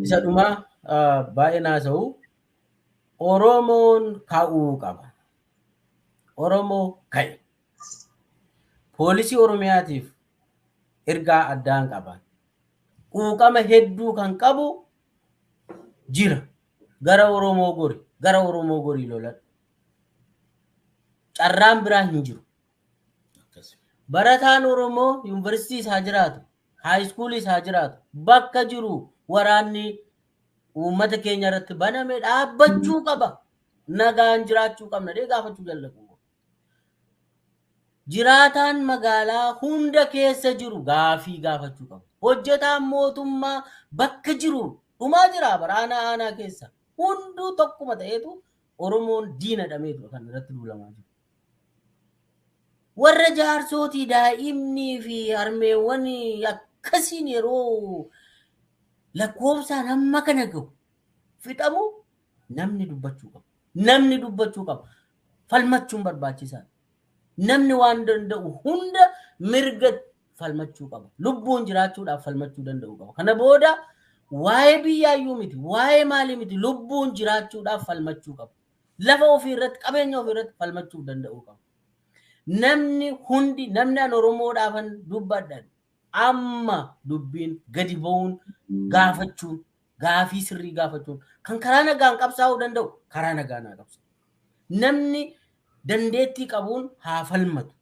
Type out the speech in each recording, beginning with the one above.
Isa dhumaa baay'ee naasa'u Oromoon ka'uu qaba. Oromoo ka'e. Poolisii Oromiyaatiif ergaa addaan qaba. Quuqama hedduu kan qabu jira. Gara Oromoo gori. Gara Oromoo gorii loladhu. Carraan biraa hin jiru. Barataan Oromoo yuunivarsiitii isaa jiraatu, haayiskuulii isaa jiraatu, bakka jiru waraanni uummata keenya irratti baname dhaabbachuu qaba. Nagaan jiraachuu qabna dee gaafachuu jallabu. Jiraataan magaalaa hunda keessa jiru gaafii gaafachuu qaba. Hojjetaan mootummaa bakka jiru dhumaa jira baraana aanaa keessa. Hunduu tokkuma ta'eetu Oromoon diina dhameetu kan irratti duulamaa jiru. Warra jaarsootii daa'imnii fi harmeewwan akkasiin yeroo lakkoofsaan hamma kana gahu fixamu namni dubbachuu qaba. Namni dubbachuu qaba. Falmachuun barbaachisaadha. Namni waan danda'u hunda mirga falmachuu qaba. Lubbuun jiraachuudhaaf falmachuu danda'u qaba. Kana booda waa'ee biyyaayyuu miti, waa'ee maalii miti, lubbuun jiraachuudhaaf falmachuu qaba. Lafa ofii irratti, qabeenya ofii irratti falmachuu danda'u qaba. Namni hundi, namni an Oromoodhaafan dubbadhan amma dubbiin gadi ba'uun gaafachuun, gaafii sirrii gaafachuun kan karaa nagaan qabsaa'uu danda'u karaa nagaan haa qabsaa'u. Namni dandeettii qabuun haa falmatu.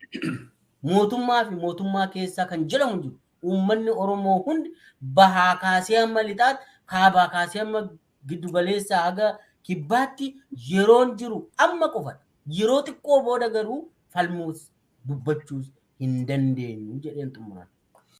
Mootummaa fi mootummaa keessaa kan jedhamu jiru. Uummanni Oromoo hundi bahaa kaasee hamma lixaatti, kaabaa kaasee hamma giddugaleessaa haga kibbaatti yeroon jiru amma qofadha. Yeroo xiqqoo booda garuu falmuus dubbachuus hin dandeenyu jedheen xumuraan.